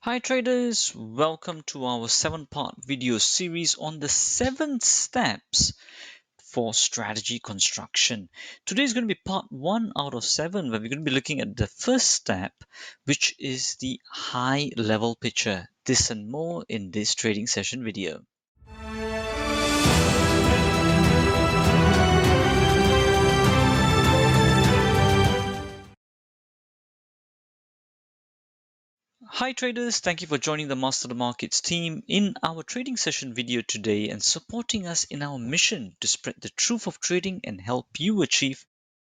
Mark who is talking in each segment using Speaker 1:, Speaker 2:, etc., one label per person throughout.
Speaker 1: Hi traders, welcome to our 7-part video series on the 7 steps for strategy construction. Today is going to be part 1 out of 7 where we're going to be looking at the first step, which is the high level picture. This and more in this trading session video. Hi traders, thank you for joining the Master the Markets team in our trading session video today and supporting us in our mission to spread the truth of trading and help you achieve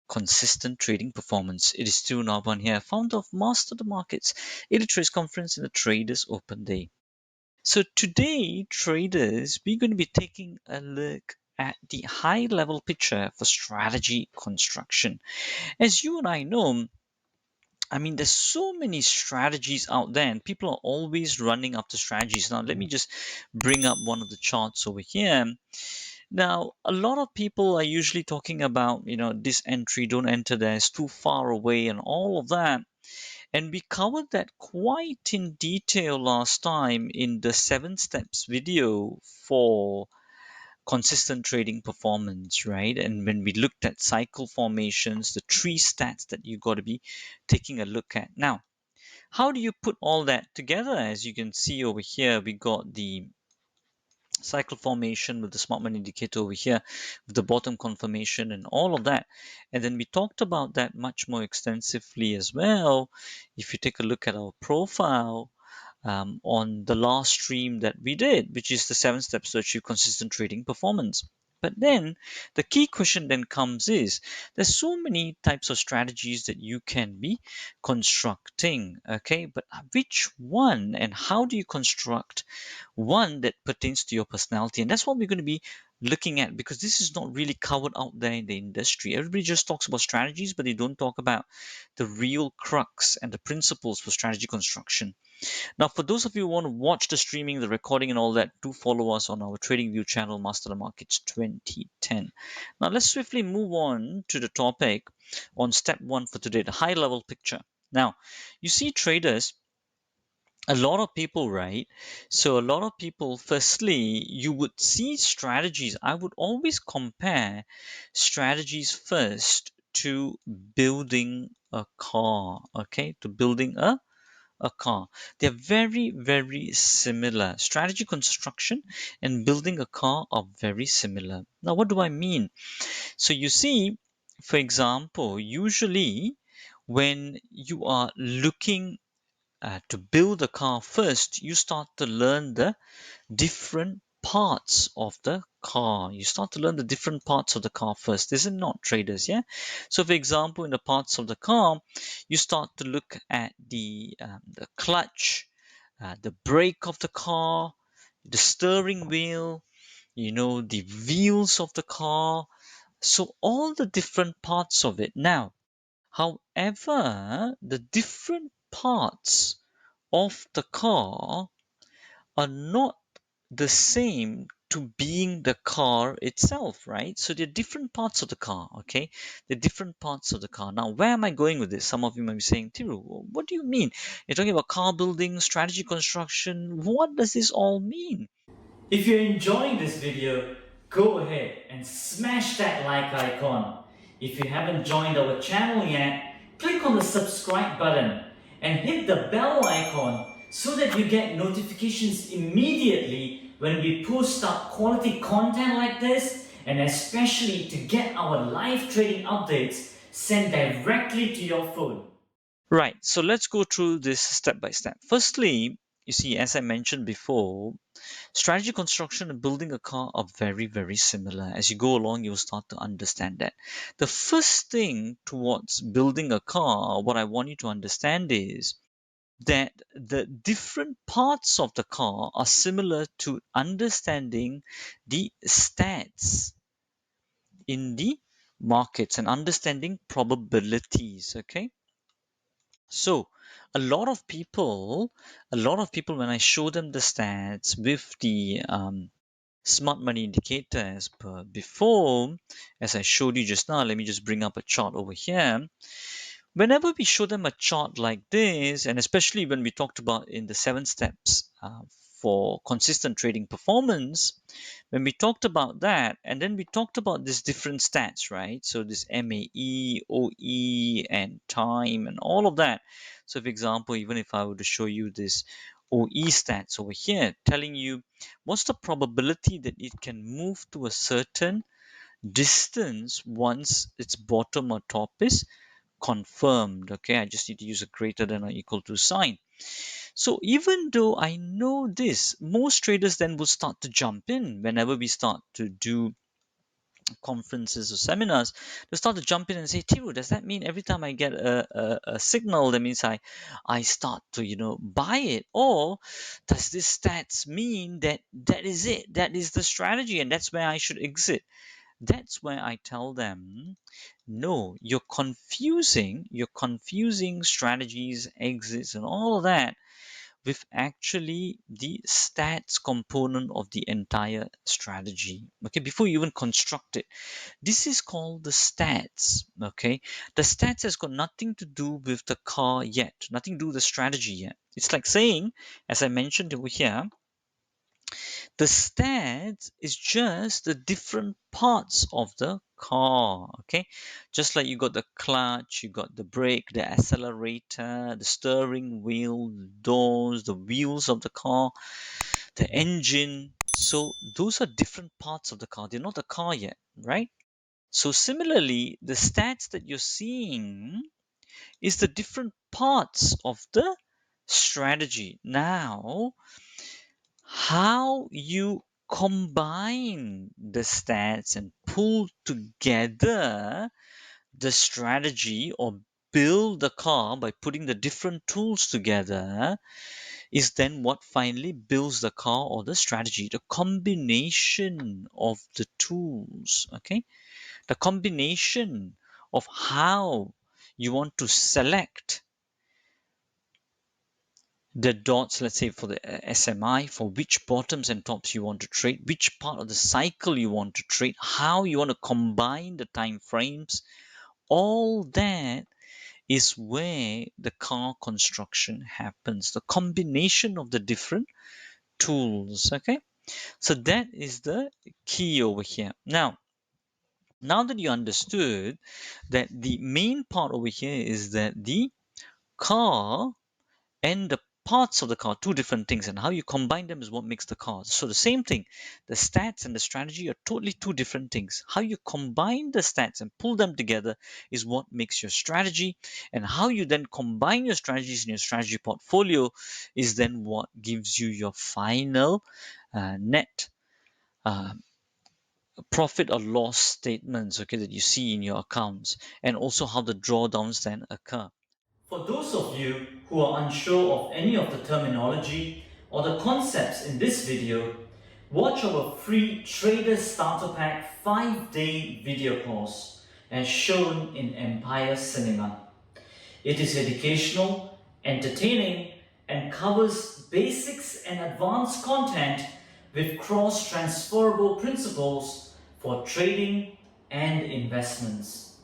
Speaker 1: consistent trading performance. It is Stu Narban here, founder of Master the Markets, a trades conference in the Traders Open Day. So today, traders, we're going to be taking a look at the high level picture for strategy construction. As you and I know, there's so many strategies out there, and people are always running after strategies. Now, let me just bring up one of the charts over here. Now, a lot of people are usually talking about, this entry, don't enter there, it's too far away, and all of that. And we covered that quite in detail last time in the 7 steps video for consistent trading performance, right? And when we looked at cycle formations, the 3 stats that you got to be taking a look at. Now, how do you put all that together? As you can see over here, we got the cycle formation with the smart money indicator over here, with the bottom confirmation and all of that. And then we talked about that much more extensively as well. If you take a look at our profile, on the last stream that we did, which is the 7 steps to achieve consistent trading performance. But then the key question then comes is there's so many types of strategies that you can be constructing, okay? But which one and how do you construct one that pertains to your personality? And that's what we're going to be looking at, because this is not really covered out there in the industry. Everybody just talks about strategies, but they don't talk about the real crux and the principles for strategy construction. Now, for those of you who want to watch the streaming, the recording, and all that, do follow us on our TradingView channel, Master the Markets 2010. Now, let's swiftly move on to the topic on step 1 for today, the high level picture. Now, you see, traders, a lot of people, right? So, a lot of people, firstly, you would see strategies. I would always compare strategies first to building a car, okay? To building a car. They're very, very similar. Strategy construction and building a car are very similar. Now, what do I mean? So, you see, for example, usually when you are looking to build a car first, you start to learn the different parts of the car. You start to learn the different parts of the car first. Is it not, traders? Yeah. So, for example, in the parts of the car, you start to look at the clutch, the brake of the car, the steering wheel, the wheels of the car. So all the different parts of it. Now, however, the different parts of the car are not the same to being the car itself, right? So they're different parts of the car, okay? They're different parts of the car. Now, where am I going with this? Some of you might be saying, Tiru, what do you mean? You're talking about car building, strategy construction. What does this all mean?
Speaker 2: If you're enjoying this video, go ahead and smash that like icon. If you haven't joined our channel yet, click on the subscribe button and hit the bell icon so that you get notifications immediately when we post up quality content like this, and especially to get our live trading updates sent directly to your phone.
Speaker 1: Right, so let's go through this step by step. Firstly, you see, as I mentioned before, strategy construction and building a car are very, very similar. As you go along, you'll start to understand that. The first thing towards building a car, what I want you to understand is that the different parts of the car are similar to understanding the stats in the markets and understanding probabilities. Okay. So a lot of people, when I show them the stats with the smart money indicator as per before, as I showed you just now, let me just bring up a chart over here. Whenever we show them a chart like this, and especially when we talked about in the 7 steps for consistent trading performance, when we talked about that, and then we talked about these different stats, right? So this MAE, OE, and time, and all of that. So, for example, even if I were to show you this OE stats over here, telling you what's the probability that it can move to a certain distance once its bottom or top is confirmed. Okay, I just need to use a greater than or equal to sign. So even though I know this, most traders then will start to jump in whenever we start to do conferences or seminars. They start to jump in and say, Tiru, does that mean every time I get a signal, that means I start to, buy it? Or does this stats mean that that is it? That is the strategy and that's where I should exit? That's where I tell them, no, you're confusing strategies, exits, and all of that with actually the stats component of the entire strategy. Okay, before you even construct it, this is called the stats. Okay, the stats has got nothing to do with the car yet, nothing to do with the strategy yet. It's like saying, as I mentioned over here, the stats is just the different parts of the car. Okay, just like you got the clutch, you got the brake, the accelerator, the steering wheel, the doors, the wheels of the car, the engine. So those are different parts of the car. They're not the car yet, right? So similarly, the stats that you're seeing is the different parts of the strategy. Now, how you combine the stats and pull together the strategy or build the car by putting the different tools together is then what finally builds the car or the strategy. The combination of the tools, okay? The combination of how you want to select the dots, let's say for the SMI, for which bottoms and tops you want to trade, which part of the cycle you want to trade, how you want to combine the time frames, all that is where the car construction happens. The combination of the different tools. Okay, so that is the key over here. Now that you understood that the main part over here is that the car and the parts of the car, two different things, and how you combine them is what makes the car. So the same thing, the stats and the strategy are totally two different things. How you combine the stats and pull them together is what makes your strategy, and how you then combine your strategies in your strategy portfolio is then what gives you your final net uh, profit or loss statements, okay, that you see in your accounts, and also how the drawdowns then occur.
Speaker 2: For those of you who are unsure of any of the terminology or the concepts in this video, watch our free Trader Starter Pack 5-day video course as shown in Empire Cinema. It is educational, entertaining, and covers basics and advanced content with cross-transferable principles for trading and investments.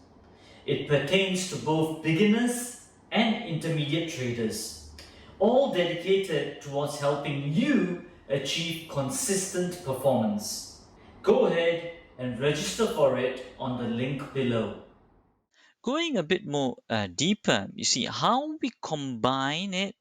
Speaker 2: It pertains to both beginners and intermediate traders, all dedicated towards helping you achieve consistent performance. Go ahead and register for it on the link below.
Speaker 1: Going a bit more deeper, you see how we combine it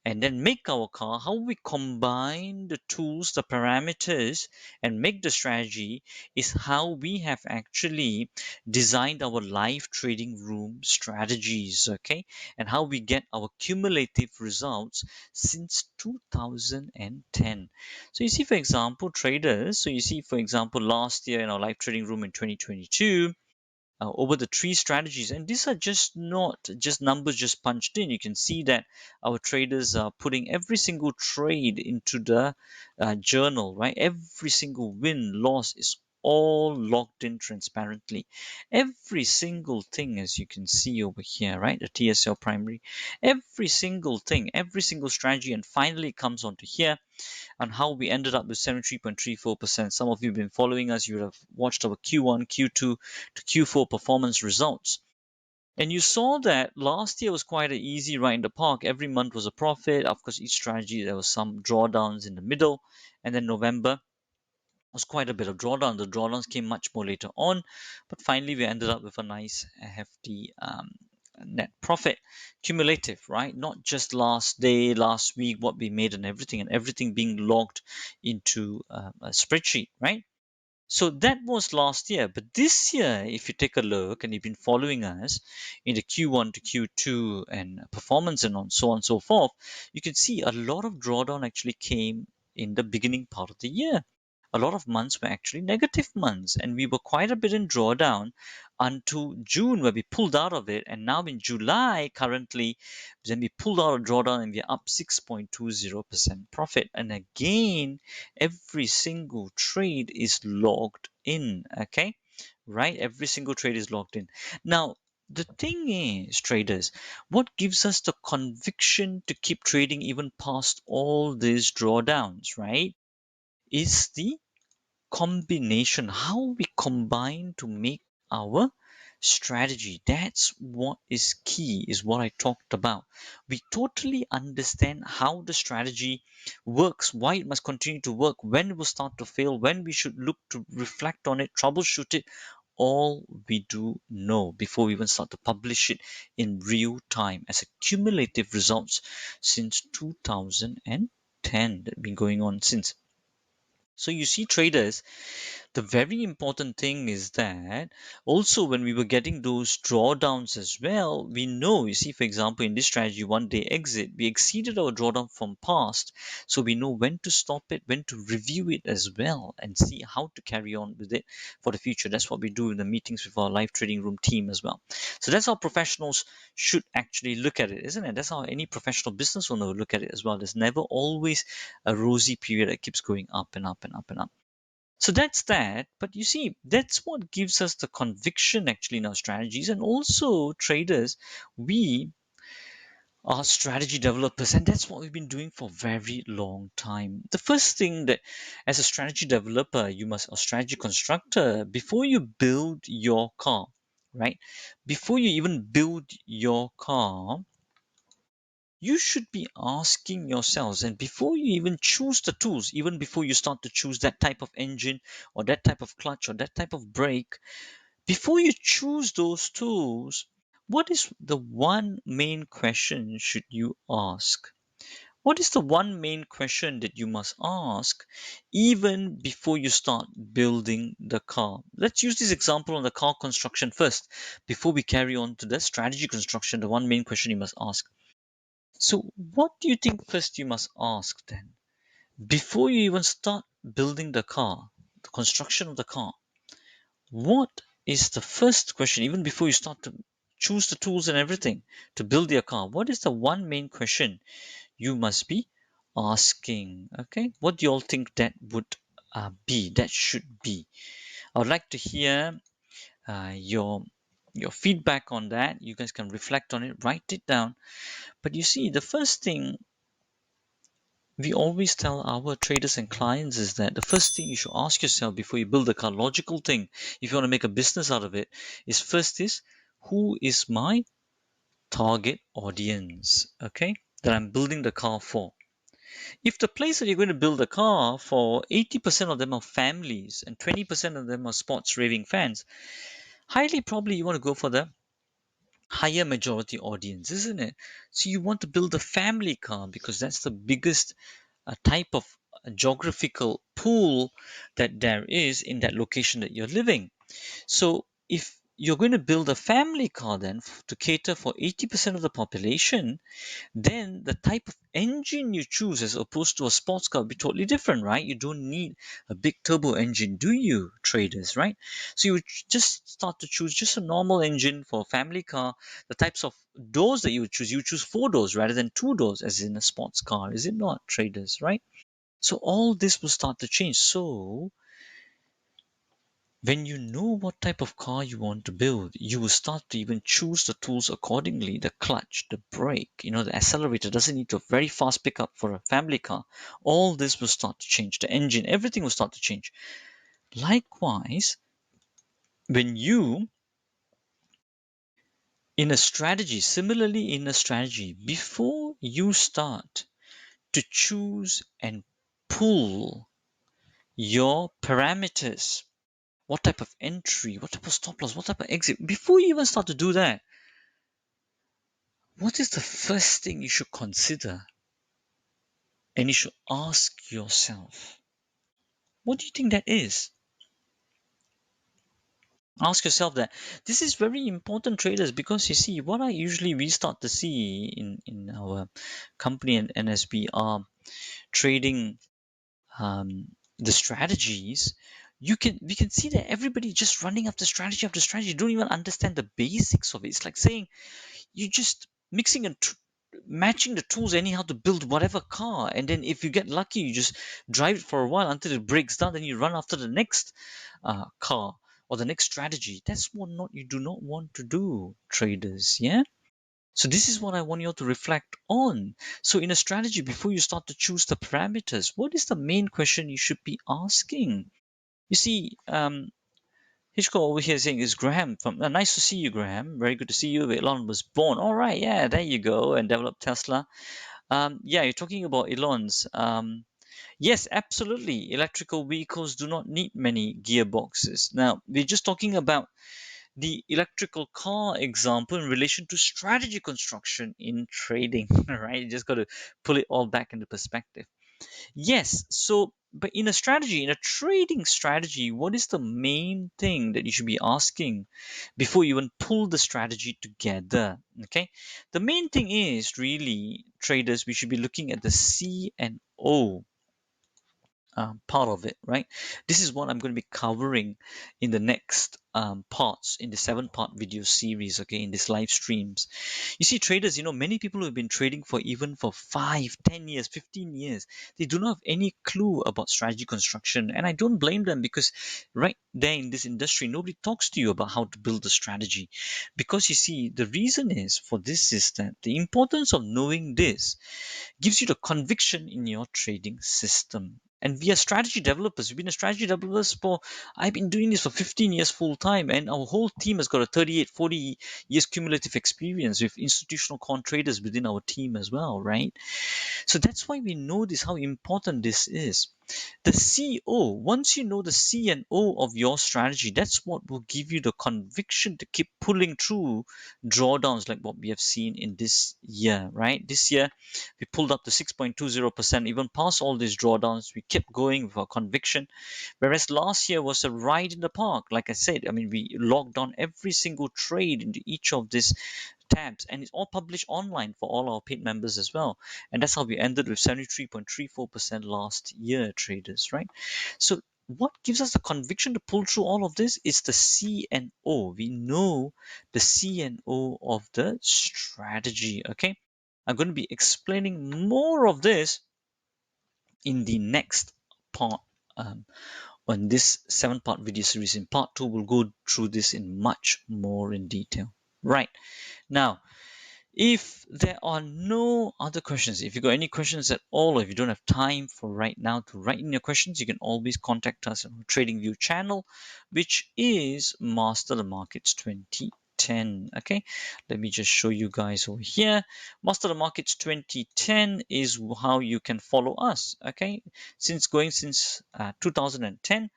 Speaker 1: and then make our car, how we combine the tools, the parameters, and make the strategy is how we have actually designed our live trading room strategies, okay? And how we get our cumulative results since 2010. So you see, for example, traders, so you see, for example, last year in our live trading room in 2022, over the three strategies, and these are just not just numbers just punched in. You can see that our traders are putting every single trade into the journal, right? Every single win loss is all logged in transparently. Every single thing, as you can see over here, right? The TSL primary, every single thing, every single strategy, and finally it comes onto here and how we ended up with 73.34%. Some of you have been following us, you have watched our Q1, Q2 to Q4 performance results. And you saw that last year was quite an easy ride in the park. Every month was a profit. Of course, each strategy there was some drawdowns in the middle, and then November was quite a bit of drawdown. The drawdowns came much more later on, but finally we ended up with a nice hefty net profit, cumulative, right? Not just last day, last week, what we made and everything being logged into a spreadsheet, right? So that was last year. But this year, if you take a look and you've been following us in the Q1 to Q2 and performance and on so on and so forth, you can see a lot of drawdown actually came in the beginning part of the year. A lot of months were actually negative months, and we were quite a bit in drawdown until June, where we pulled out of it. And now in July, currently, then we pulled out of drawdown and we're up 6.20% profit. And again, every single trade is logged in. Okay, right? Every single trade is logged in. Now, the thing is, traders, what gives us the conviction to keep trading even past all these drawdowns, right? Is the combination, how we combine to make our strategy. That's what is key, is what I talked about. We totally understand how the strategy works, why it must continue to work, when it will start to fail, when we should look to reflect on it, troubleshoot it. All we do know before we even start to publish it in real time as a cumulative results since 2010 that have been going on since. So you see, traders, the very important thing is that also when we were getting those drawdowns as well, we know, you see, for example, in this strategy, one day exit, we exceeded our drawdown from past. So we know when to stop it, when to review it as well, and see how to carry on with it for the future. That's what we do in the meetings with our live trading room team as well. So that's how professionals should actually look at it, isn't it? That's how any professional business owner will look at it as well. There's never always a rosy period that keeps going up and up and up and up. So that's that. But you see, that's what gives us the conviction actually in our strategies. And also, traders, we are strategy developers, and that's what we've been doing for a very long time. The first thing that, as a strategy developer, you must, a strategy constructor, before you build your car, right? Before you even build your car, you should be asking yourselves, and before you even choose the tools, even before you start to choose that type of engine or that type of clutch or that type of brake, before you choose those tools, what is the one main question should you ask? What is the one main question that you must ask even before you start building the car? Let's use this example on the car construction first. Before we carry on to the strategy construction, the one main question you must ask. So, what do you think first you must ask then? Before you even start building the car, the construction of the car, what is the first question, even before you start to choose the tools and everything to build your car? What is the one main question you must be asking? Okay, what do you all think that would be? That should be. I would like to hear your feedback on that. You guys can reflect on it, write it down. But you see, the first thing we always tell our traders and clients is that the first thing you should ask yourself before you build a car, logical thing, if you want to make a business out of it, is first is who is my target audience? Okay, that I'm building the car for. If the place that you're going to build a car for, 80% of them are families and 20% of them are sports raving fans, highly probably you want to go for the higher majority audience, isn't it? So you want to build a family car because that's the biggest type of geographical pool that there is in that location that you're living. So if you're going to build a family car then to cater for 80% of the population, then the type of engine you choose as opposed to a sports car will be totally different, right? You don't need a big turbo engine, do you, traders, right? So you would just start to choose just a normal engine for a family car. The types of doors that you would choose four doors rather than two doors as in a sports car, is it not, traders, right? So all this will start to change. So when you know what type of car you want to build, you will start to even choose the tools accordingly. The clutch, the brake, the accelerator doesn't need a very fast pickup for a family car. All this will start to change. The engine, everything will start to change. Likewise, when you In a strategy, similarly in a strategy, before you start to choose and pull your parameters, what type of entry, what type of stop loss, what type of exit, before you even start to do that, what is the first thing you should consider? And you should ask yourself, what do you think that is? Ask yourself that. This is very important, traders, because you see, what I usually we start to see in our company and as we are trading the strategies, we can see that everybody just running after strategy, don't even understand the basics of it. It's like saying you just mixing and matching the tools anyhow to build whatever car, and then if you get lucky, you just drive it for a while until it breaks down, then you run after the next car or the next strategy. That's what not you do not want to do, traders. Yeah. So this is what I want you all to reflect on. So in a strategy, before you start to choose the parameters, what is the main question you should be asking? You see, Hitchcock over here saying is Graham from nice to see you, Graham. Very good to see you. Elon was born. All right, yeah, there you go, and developed Tesla. Yeah, you're talking about Elon's. Yes, absolutely. Electrical vehicles do not need many gearboxes. Now, we're just talking about the electrical car example in relation to strategy construction in trading, right? You just got to pull it all back into perspective. Yes, so but in a strategy, in a trading strategy, what is the main thing that you should be asking before you even pull the strategy together? Okay, the main thing is really traders, we should be looking at the C and O part of it, right? This is what I'm going to be covering in the next parts in the 7-part video series, okay, in these live streams. You see, traders, many people who have been trading for even for 5, 10 years, 15 years, they do not have any clue about strategy construction. And I don't blame them because right there in this industry, nobody talks to you about how to build a strategy. Because you see, the reason is for this is that the importance of knowing this gives you the conviction in your trading system. And we are strategy developers. We've been a strategy developers for, I've been doing this for 15 years full time, and our whole team has got a 38, 40 years cumulative experience with institutional quant traders within our team as well, right? So that's why we know this, how important this is. The CO, once you know the C and O of your strategy, that's what will give you the conviction to keep pulling through drawdowns like what we have seen in this year, right? This year, we pulled up to 6.20%, even past all these drawdowns. We kept going with our conviction. Whereas last year was a ride in the park. Like I said, I mean, we logged on every single trade into each of these tabs, and it's all published online for all our paid members as well. And that's how we ended with 73.34% last year, traders, right? So what gives us the conviction to pull through all of this is the C and O. We know the C and O of the strategy. Okay, I'm going to be explaining more of this in the next part on this 7-part video series. In part 2, we'll go through this in much more in detail. Right now, if there are no other questions, if you got any questions at all, or if you don't have time for right now to write in your questions, you can always contact us on our TradingView channel, which is Master the Markets 2010. Okay, let me just show you guys over here. Master the Markets 2010 is how you can follow us. Okay, since 2010.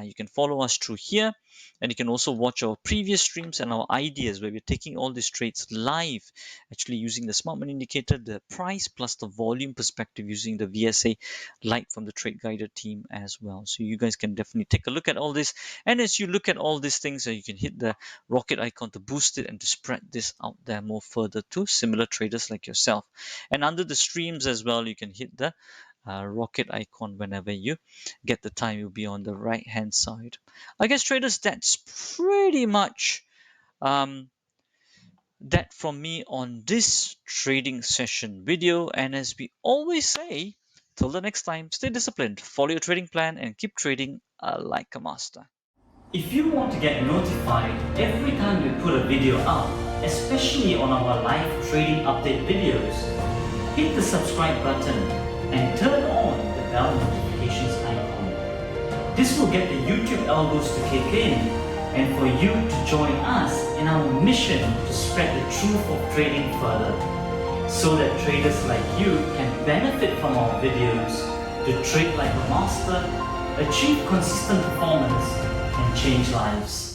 Speaker 1: You can follow us through here, and you can also watch our previous streams and our ideas where we're taking all these trades live, actually using the smart money indicator, the price plus the volume perspective using the VSA Lite from the Trade Guider team as well. So you guys can definitely take a look at all this. And as you look at all these things, you can hit the rocket icon to boost it and to spread this out there more further to similar traders like yourself. And under the streams as well, you can hit the rocket icon whenever you get the time. Will be on the right hand side. I guess traders, that's pretty much um, that from me on this trading session video. And as we always say, till the next time, stay disciplined, follow your trading plan, and keep trading like a master.
Speaker 2: If you want to get notified every time we put a video up, especially on our live trading update videos, hit the subscribe button and turn on the bell notifications icon. This will get the YouTube algos to kick in and for you to join us in our mission to spread the truth of trading further, so that traders like you can benefit from our videos to trade like a master, achieve consistent performance, and change lives.